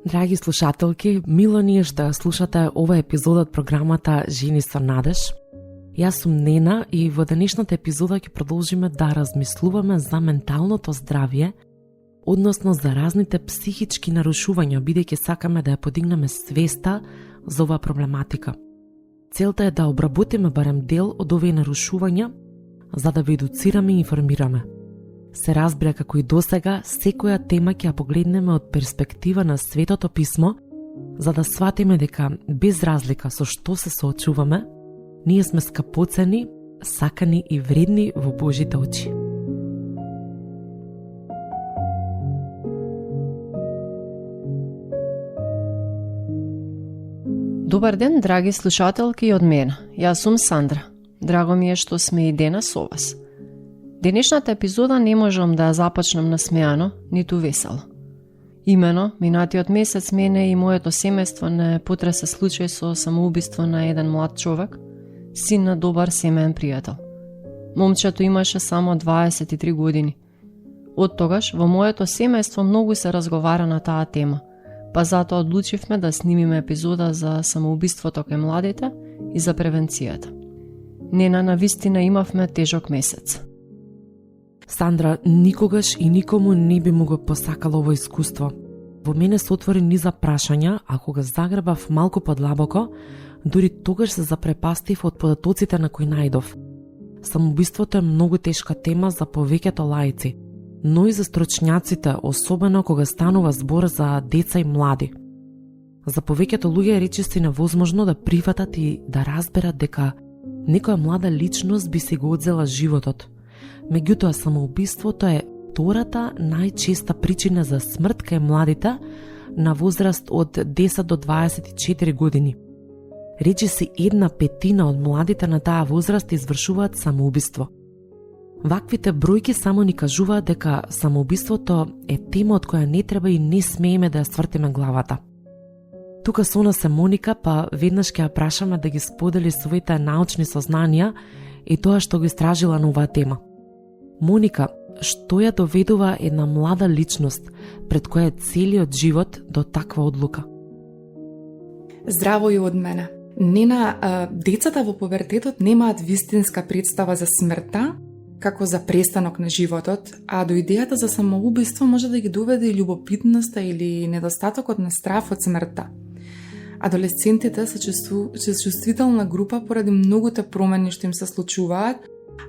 Драги слушателки, мило ни е што слушате ова епизода од програмата Жени со надеж. Јас сум Нена и во денешната епизода ќе продолжиме да размислуваме за менталното здравје, односно за разните психички нарушувања, бидејќи сакаме да ја подигнеме свеста за оваа проблематика. Целта е да обработиме барем дел од овие нарушувања, за да ви едуцираме и информираме. Се разбира како и досега, секоја тема ќе ја погледнеме од перспектива на Светото писмо, за да сватиме дека без разлика со што се соочуваме, ние сме скапоцени, сакани и вредни во Божите очи. Добар ден, драги слушателки од мене. Јас сум Сандра. Драго ми е што сме и денес со вас. Денешната епизода не можам да ја започнам насмеано, ниту весело. Имено, минатиот месец мене и моето семејство не потресе случај со самоубиство на еден млад човек, син на добар семеен пријател. Момчето имаше само 23 години. Од тогаш, во моето семејство многу се разговара на таа тема, па затоа одлучивме да снимиме епизода за самоубиството кај младите и за превенцијата. Нена, навистина имавме тежок месец. Сандра, никогаш и никому не би му го посакала ово искуство. Во мене се отвори низа прашања, а кога загребав малку подлабоко, дури тогаш се запрепастив од податоците на кои најдов. Самоубиството е многу тешка тема за повеќето лаици, но и за стручњаците, особено кога станува збор за деца и млади. За повеќето луѓе е речиси невозможно да прифатат и да разберат дека некоја млада личност би си го одзела животот. Меѓутоа, самоубиството е втората најчеста причина за смрт кај младите на возраст од 10 до 24 години. Речиси 1/5 од младите на таа возраст извршуваат самоубиство. Ваквите бројки само ни кажуваат дека самоубиството е тема од која не треба и не смееме да ја свртиме главата. Тука со нас е Моника, па веднаш ќе ја прашаме да ги сподели своите научни сознанија и тоа што го истражила на оваа тема. Моника, што ја доведува една млада личност пред која е целиот живот до таква одлука? Здраво и од мене. Нена, децата во пубертетот немаат вистинска представа за смртта, како за престанок на животот, а до идејата за самоубиство може да ги доведе и љубопитноста или недостатокот на страф од смртта. Адолесцентите се чувствителна група поради многуте промени што им се случуваат,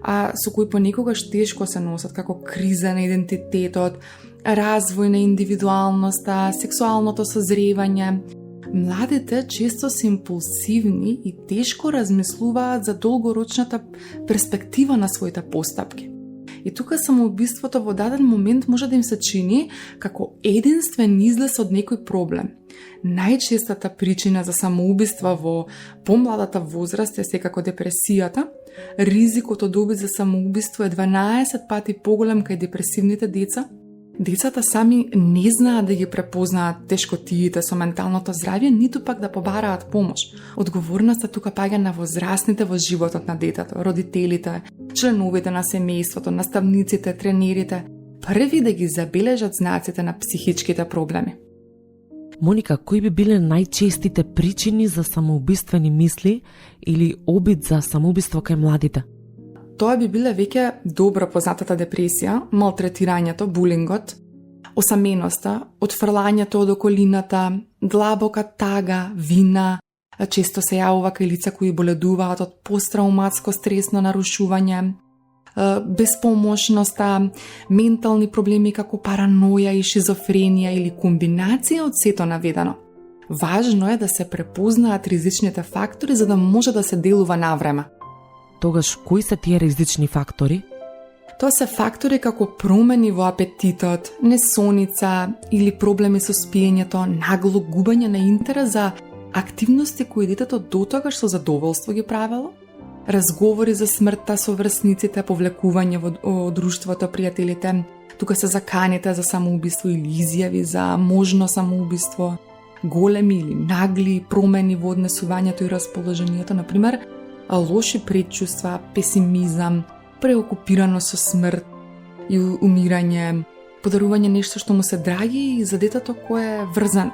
а со кои понекогаш тешко се носат, како криза на идентитетот, развој на индивидуалноста, сексуалното созревање. Младите често се импулсивни и тешко размислуваат за долгорочната перспектива на своите постапки. И тука самоубиството во даден момент може да им се чини како единствен излез од некој проблем. Најчестата причина за самоубиство во помладата возраст е секако депресијата. Ризикот од обид за самоубиство е 12 пати поголем кај депресивните деца. Децата сами не знаат да ги препознаат тешкотиите со менталното здравје, ниту пак да побараат помош. Одговорноста тука паѓа на возрастните во животот на детето, родителите, членовите на семејството, наставниците, тренерите, први да ги забележат знаците на психичките проблеми. Моника, кои би биле најчестите причини за самоубиствени мисли или обид за самоубиство кај младите? Тоа би биле веќе добро познатата депресија, малтретирањето, булингот, осаменоста, отфрлањето од околината, длабока тага, вина, често се јавува кај лица кои боледуваат од посттрауматско стресно нарушување, безпомошноста, ментални проблеми како параноја и шизофренија или комбинација од сето наведено. Важно е да се препознаат ризичните фактори за да може да се делува навреме. Тогаш, кои се тие ризични фактори? Тоа се фактори како промени во апетитот, несоница или проблеми со спиењето, нагло губење на интерес за активности кои детето дотогаш со задоволство ги правело, разговори за смртта со врсниците, повлекување во друштвото, пријателите, тука се заканите за самоубиство или изјави за можно самоубиство, големи или нагли промени во однесувањето и расположението, например, лоши предчувства, песимизам, преокупирано со смрт и умирање, подарување нешто што му се драги и за детето кое е врзан.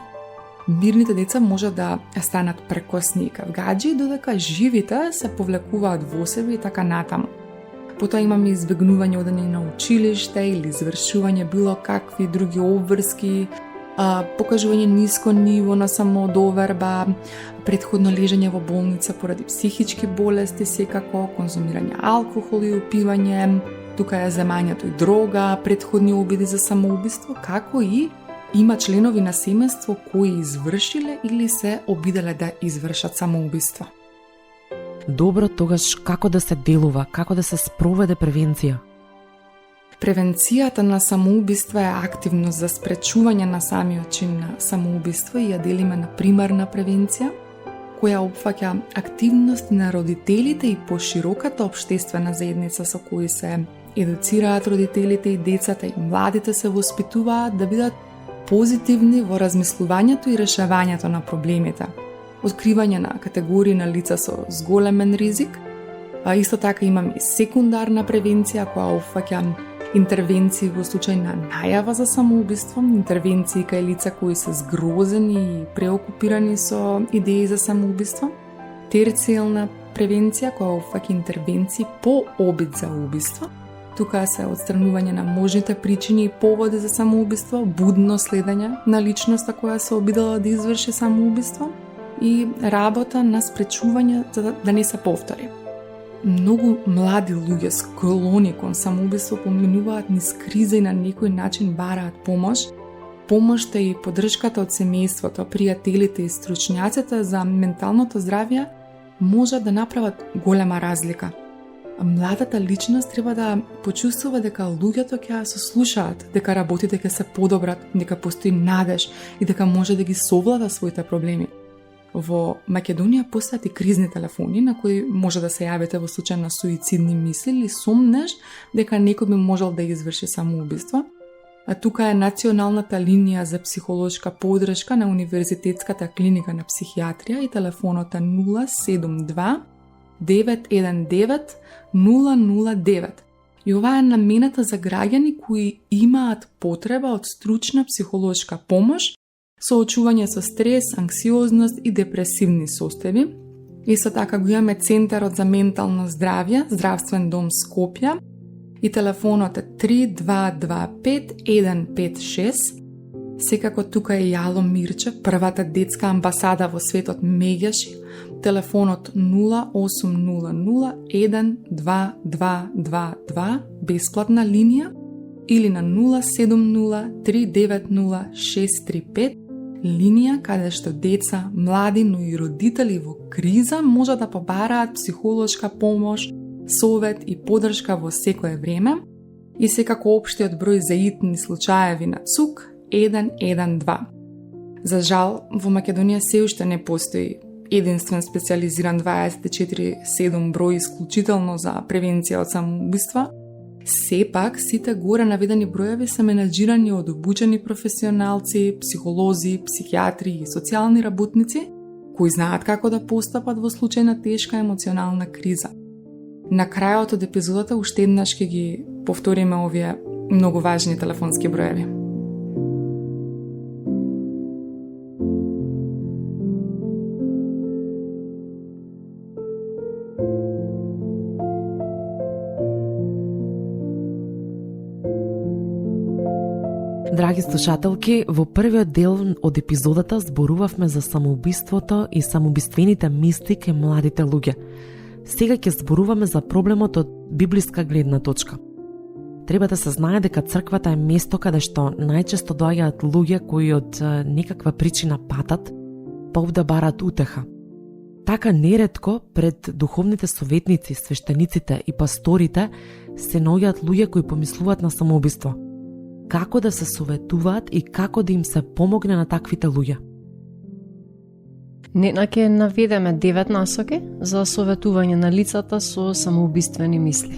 Мирните деца може да станат прекосни и кавгаджи, додека живите се повлекуваат во себе и така натаму. Потоа имаме избегнување одење на училиште или извршување било какви други обврски, покажување ниско ниво на самоодоверба, претходно лежање во болница поради психички болести, секако конзумирање алкохол и опивање, тука е земањето и дрога, претходни обиди за самоубиство, како и има членови на семејство кои извршиле или се обиделе да извршат самоубиство. Добро, тогаш како да се делува, како да се спроведе превенција? Превенцијата на самоубиство е активност за спречување на самиот чин на самоубиство и ја делиме на примарна превенција, која опфаќа активност на родителите и пошироката општествена заедница со кои се едуцираат родителите и децата и младите се воспитуваат да бидат позитивни во размислувањето и решавањето на проблемите. Откривање на категории на лица со зголемен ризик, а исто така имаме и секундарна превенција која опфаќа интервенции во случај на најава за самоубиство, интервенции кај лица кои се згрозени и преокупирани со идеи за самоубиство, терцијална превенција која опфаќа интервенции по обид за убиство. Тука се отстранување на можните причини и поводи за самоубиство, будно следење на личноста која се обидела да изврши самоубиство и работа на спречување за да не се повтори. Многу млади луѓе склони кон самоубиство поминуваат низ криза и на некој начин бараат помош. Помошта и поддршката од семејството, пријателите и стручњаците за менталното здравје може да направат голема разлика. Младата личност треба да почувствува дека луѓето ќе ја сослушаат, дека работите ќе се подобрат, дека постои надеж и дека може да ги совлада своите проблеми. Во Македонија постојат и кризни телефони на кои може да се јавите во случај на суицидни мисли или сумнеш дека некој би можел да изврши самоубиство. А тука е националната линија за психолошка поддршка на Универзитетската клиника на психијатрија и телефонот е 072 919 009. И ова е намената за граѓани кои имаат потреба од стручна психолошка помош, соочување со стрес, анксиозност и депресивни состојби. Исто така го имаме Центарот за ментално здравје, Здравствен дом Скопје и телефонот е 3225 156. Секако тука е Јало Мирче, првата детска амбасада во светот меѓаши, телефонот 0800 1222, бесплатна линија, или на 070 390 635, линија каде што деца, млади, но и родители во криза може да побараат психолошка помош, совет и поддршка во секое време, и секако општиот број за итни случаеви на ЦУК 112. За жал, во Македонија се уште не постои единствен специализиран 24/7 број исклучително за превенција од самоубиства. Сепак, сите горе наведени броеви се менаџирани од обучени професионалци, психолози, психијатри и социјални работници, кои знаат како да постапат во случај на тешка емоционална криза. На крајот од епизодата уште еднаш ќе ги повториме овие многу важни телефонски броеви. Драги слушателки, во првиот дел од епизодата зборувавме за самоубиството и самоубиствените мисли кај младите луѓе. Сега ќе зборуваме за проблемот од библиска гледна точка. Треба да се знае дека црквата е место каде што најчесто доаѓаат луѓе кои од некаква причина патат, па овде бараат утеха. Така неретко пред духовните советници, свештениците и пасторите се наоѓаат луѓе кои помислуваат на самоубиство. Како да се советуваат и како да им се помогне на таквите луѓе? Нена ќе наведеме 9 насоки за советување на лицата со самоубиствени мисли.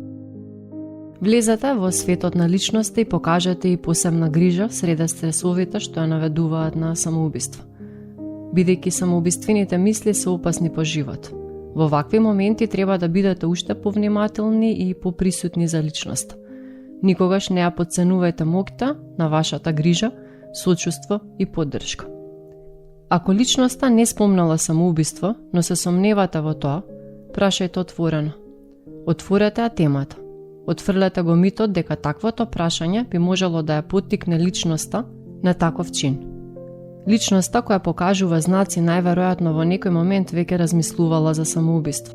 Влезете во светот на личноста и покажете и посебна грижа среде стресовите што ја наведуваат на самоубиство. Бидејќи самоубиствените мисли се опасни по живот. Во вакви моменти треба да бидете уште повнимателни и поприсутни за личноста. Никогаш не ја подценувајте моќта на вашата грижа, сочувство и поддршка. Ако личноста не спомнала самоубиство, но се сомневате во тоа, прашајте отворено. Отворете ја темата. Отфрлете го митот дека таквото прашање би можело да ја поттикне личноста на таков чин. Личноста која покажува знаци најверојатно во некој момент веќе размислувала за самоубиство.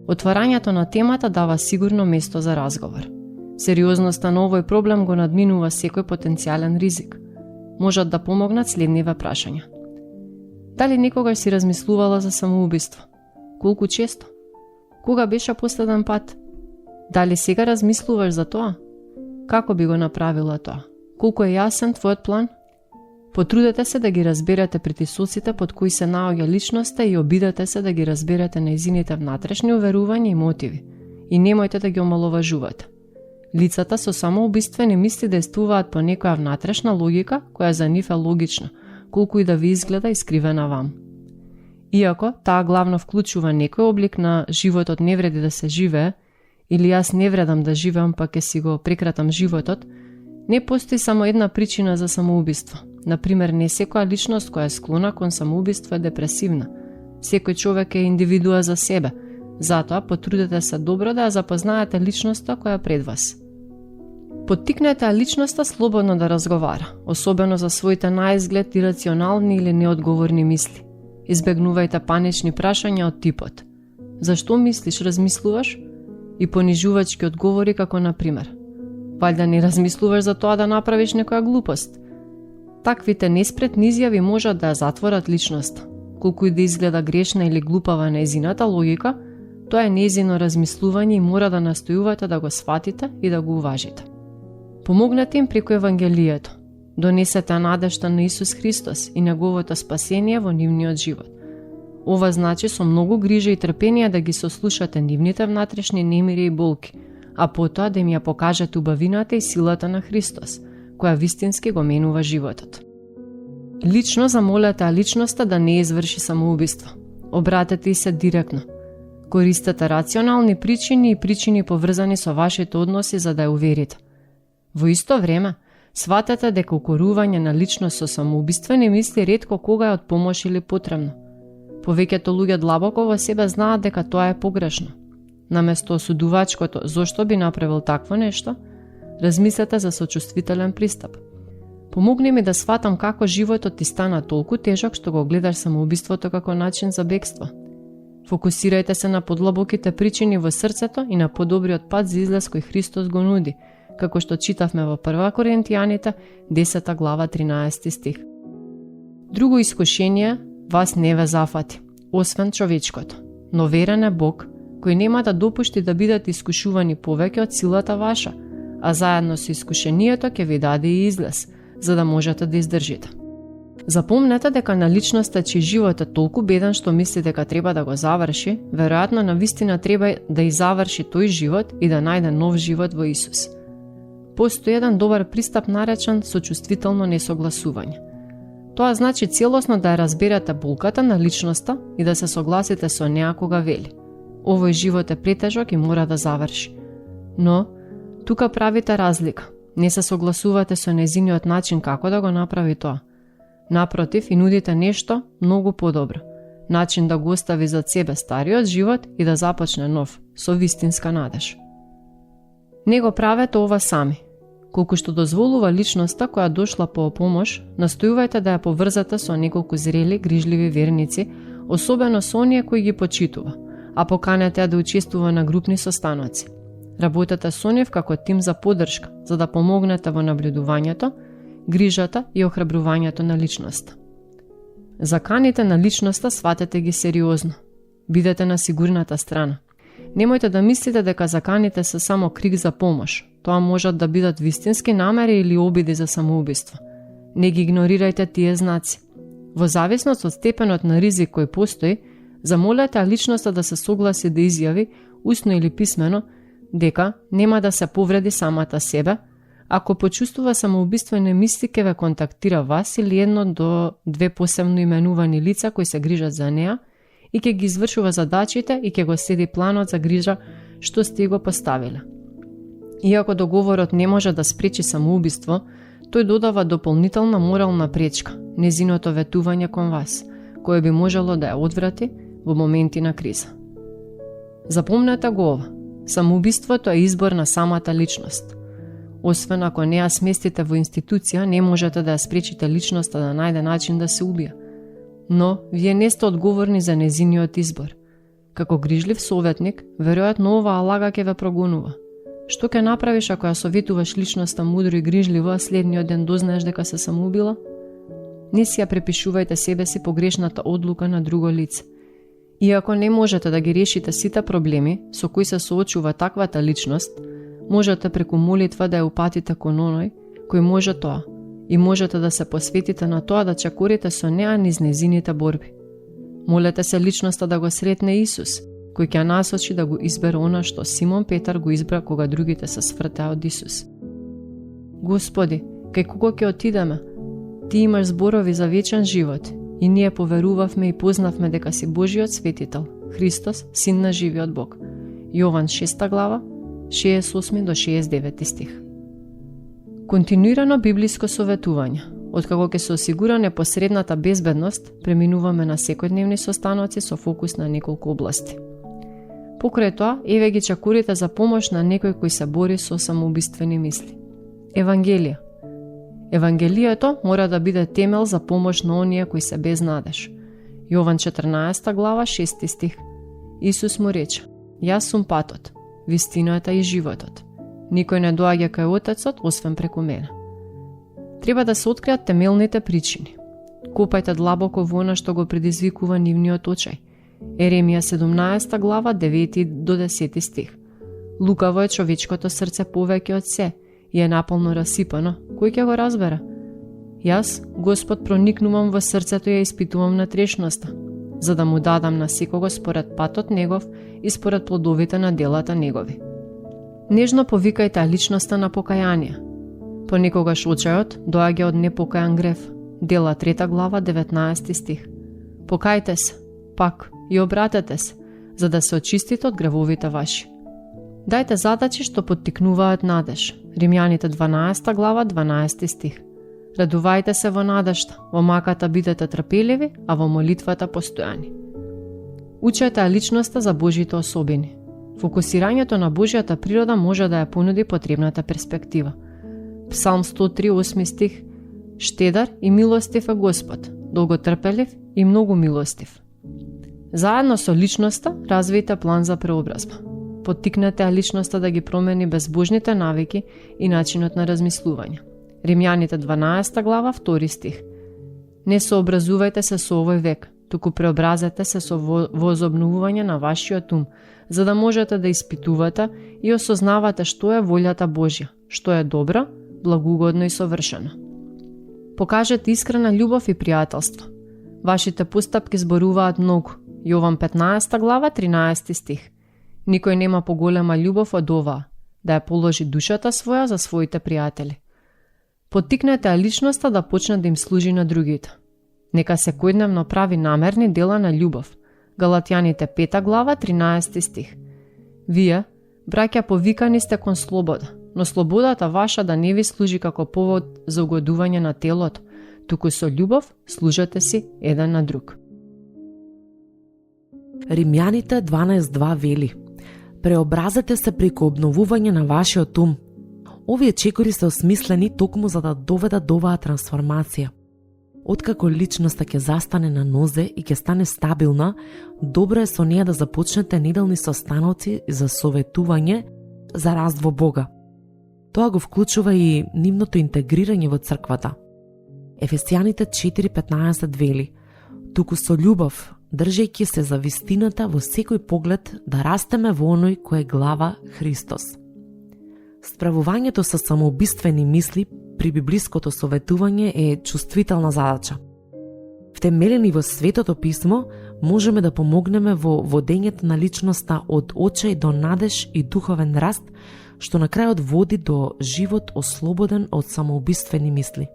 Отварањето на темата дава сигурно место за разговор. Сериозноста на овој проблем го надминува секој потенцијален ризик. Можат да помогнат следниве прашања. Дали некогаш си размислувала за самоубиство? Колку често? Кога беше последен пат? Дали сега размислуваш за тоа? Како би го направила тоа? Колку е јасен твојот план? Потрудете се да ги разберете притисоците под кои се наоѓа личноста и обидете се да ги разберете нејзините внатрешни уверувања и мотиви. И немојте да ги омаловажувате. Лицата со самоубиствени мисли действуваат по некоја внатрешна логика која за нив е логична, колку и да ви изгледа искривена вам. Иако таа главно вклучува некој облик на животот не вреди да се живее, или јас не вредам да живеам па ќе си го прекратам животот, не постои само една причина за самоубиство. Например, не секоја личност која е склона кон самоубиство е депресивна. Секој човек е индивидуа за себе, затоа потрудете се добро да ја запознаете личноста која е пред вас. Поттикнете личноста слободно да разговара, особено за своите наизглед ирационални или неодговорни мисли. Избегнувајте панични прашања од типот: зашто мислиш, размислуваш? И понижувачки одговори како например: валјда не размислуваш за тоа да направиш некоја глупост? Таквите неспретни изјави можат да ја затворат личноста. Колку и да изгледа грешна или глупава нејзината логика, тоа е нејзино размислување и мора да настојувате да го сватите и да го уважите. Помогнете им преку Евангелието. Донесете надежта на Исус Христос и неговото спасение во нивниот живот. Ова значи со многу грижа и трпение да ги сослушате нивните внатрешни немири и болки, а потоа да им ја покажете убавината и силата на Христос, која вистински го менува животот. Лично замолете личноста да не изврши самоубиство. Обратете и се директно. Користете рационални причини и причини поврзани со вашите односи за да ја уверите. Во исто време, сватете дека укорување на личност со самоубиствени мисли ретко кога е од помош или потребно. Повеќето луѓе длабоко во себе знаат дека тоа е погрешно. Наместо осудувачкото зошто би направил такво нешто, размислете за сочувствителен пристап. Помогни ми да сватам како животот ти стана толку тежок што го гледаш самоубиството како начин за бегство. Фокусирајте се на подлабоките причини во срцето и на подобриот пат за излез кој Христос го нуди, како што читавме во 1 Коринтијаните, 10 глава 13 стих. Друго искушение вас не ве зафати, освен човечкото, но верен е Бог, кој нема да допушти да бидат искушувани повеќе од силата ваша, а заедно со искушението ќе ви даде и излез, за да можете да издржите. Запомнете дека на личноста чиј живот е толку беден што мисли дека треба да го заврши, веројатно на вистина треба да и заврши тој живот и да најде нов живот во Исус. Постои еден добар пристап наречен сочувствително несогласување. Тоа значи целосно да ја разберете болката на личноста и да се согласите со неа кога вели: овој живот е претежок и мора да заврши. Но, тука правите разлика. Не се согласувате со нејзиниот начин како да го направи тоа. Напротив, и нудите нешто многу подобро. Начин да го остави зад себе стариот живот и да започне нов, со вистинска надеж. Не го правете ова сами. Колку што дозволува личноста која дошла по помош, настојувајте да ја поврзате со неколку зрели, грижливи верници, особено со оние кои ги почитува, а поканете ја да учествува на групни состаноци. Работете со нив како тим за поддршка, за да помогнете во наблюдувањето, грижата и охрабрувањето на личноста. Заканите на личноста сватете ги сериозно. Бидете на сигурната страна. Немојте да мислите дека заканите се само крик за помош. Тоа можат да бидат вистински намери или обиди за самоубиство. Не ги игнорирајте тие знаци. Во зависност од степенот на ризик кој постои, замолете личноста да се согласи да изјави, усно или писмено, дека нема да се повреди самата себе. Ако почувствува самоубиствени мисли, ќе ве контактира вас или едно до 2 посебно именувани лица кои се грижат за неа и ќе ги извршува задачите и ќе го следи планот за грижа што сте го поставиле. Иако договорот не може да спречи самоубиство, Тој додава дополнителна морална пречка, незиното ветување кон вас, кое би можело да ја одврати во моменти на криза. Запомнете го ова. Самоубиството е избор на самата личност. Освен ако не ја сместите во институција, не можете да ја спречите личноста да најде начин да се убие. Но, вие не сте одговорни за незиниот избор. Како грижлив советник, веројатно оваа лага ќе ве прогонува. Што ќе направиш ако ја советуваш личноста мудро и грижливо, а следниот ден дознаеш дека се самоубила? Не си ја препишувајте себе си погрешната одлука на друго лице. Иако не можете да ги решите сите проблеми со кои се соочува таквата личност, можете преку молитва да ја упатите кон оној кој може тоа и можете да се посветите на тоа да чекорите со неа низ незините борби. Молете се личноста да го сретне Исус, кој ќе насочи да го избере она што Симон Петар го избра кога другите се свртеа од Исус. Господи, кај кого ќе отидеме? Ти имаш зборови за вечен живот и ние поверувавме и познавме дека си Божиот светител, Христос, Син на живиот Бог. Јован 6 глава, 68 до 69 стих. Континуирано библиско советување. Откако ќе се осигура непосредната безбедност, преминуваме на секојдневни состаноци со фокус на неколку области. Покрај тоа, еве ги чакурите за помош на некој кој се бори со самоубиствени мисли. Евангелие. Евангелието мора да биде темел за помош на оние кои се без надеж. Јован 14 глава 6 стих. Исус му рече: Јас сум патот, вистината и животот. Никој не доаѓа кај Отецот освен преку мене. Треба да се откријат темелните причини. Копајте длабоко во она што го предизвикува нивниот очај. Еремија 17 глава 9 до 10 стих. Лукаво е човечкото срце повеќе од се и е наполно расипано. Кој ќе го разбере? Јас, Господ, проникнувам во срцето и ја испитувам натрешноста, за да му дадам на секого според патот негов и според плодовите на делата негови. Нежно повикајте личноста на покаяние. Понекогаш очајот доаѓа од непокајан грев. Дела 3 глава 19 стих. Покајте се, пак, и обратете се, за да се очистите од гревовите ваши. Дајте задачи што поттикнуваат надеж. Римјаните 12 глава 12 стих. Радувајте се во надежта, во маката бидете трпеливи, а во молитвата постојани. Учете личноста за Божите особини. Фокусирањето на Божјата природа може да ја понуди потребната перспектива. Псалм 103, 8 стих. Штедар и милостив е Господ, долготрпелив и многу милостив. Заедно со личноста развијте план за преобразба. Поттикнете личноста да ги промени безбожните навики и начинот на размислување. Римјаните 12 глава 2 стих. Не сообразувајте се со овој век, туку преобразете се со возобновување на вашиот ум, за да можете да испитувате и осознавате што е волјата Божја, што е добра, благогодно и совршено. Покажете искрена љубов и пријателство. Вашите постапки зборуваат многу. Јован 15 глава 13 стих. Никој нема поголема љубов од оваа, да ја положи душата своја за своите пријатели. Поттикнете личноста да почне да им служи на другите. Нека секојдневно прави намерни дела на љубов. Галатјаните 5 глава 13 стих. Вие, браќа, повикани сте кон слобода, но слободата ваша да не ви служи како повод за угодување на телото, туку со љубов служете си еден на друг. Римјаните 12.2 вели: Преобразете се преку обновување на вашиот ум. Овие чекори се осмислени токму за да доведат до оваа трансформација. Откако личноста ќе застане на нозе и ќе стане стабилна, добро е со неја да започнете неделни состаноци за советување за раст во Бога. Тоа го вклучува и нивното интегрирање во црквата. Ефесијаните 4.15 вели: Туку со љубов, држејќи се за вистината во секој поглед, да растеме во оној кој е глава Христос. Справувањето со самоубиствени мисли при библиското советување е чувствителна задача. Втемелени во Светото писмо, можеме да помогнеме во водењето на личноста од очај до надеж и духовен раст, што на крајот води до живот ослободен од самоубиствени мисли.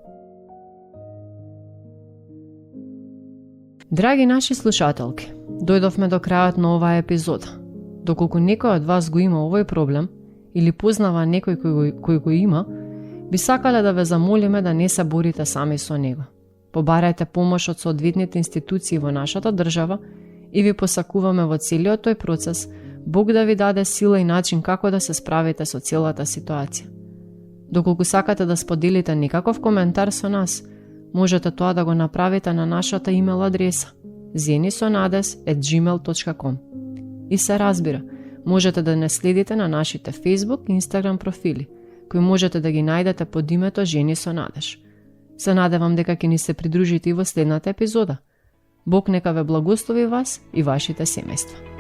Драги наши слушателки, дојдовме до крајот на оваа епизода. Доколку некој од вас го има овој проблем или познава некој кој го има, Би сакале да ве замолиме да не се борите сами со него. Побарајте помош од соодветните институции во нашата држава и ви посакуваме во целиот тој процес Бог да ви даде сила и начин како да се справите со целата ситуација. Доколку сакате да споделите некаков коментар со нас, можете тоа да го направите на нашата имейл адреса zenisonades@gmail.com. И се разбира, можете да не следите на нашите Facebook и Instagram профили, кои можете да ги најдете под името Жени со надеж. Се надевам дека ќе ни се придружите и во следната епизода. Бог нека ве благослови вас и вашите семејства.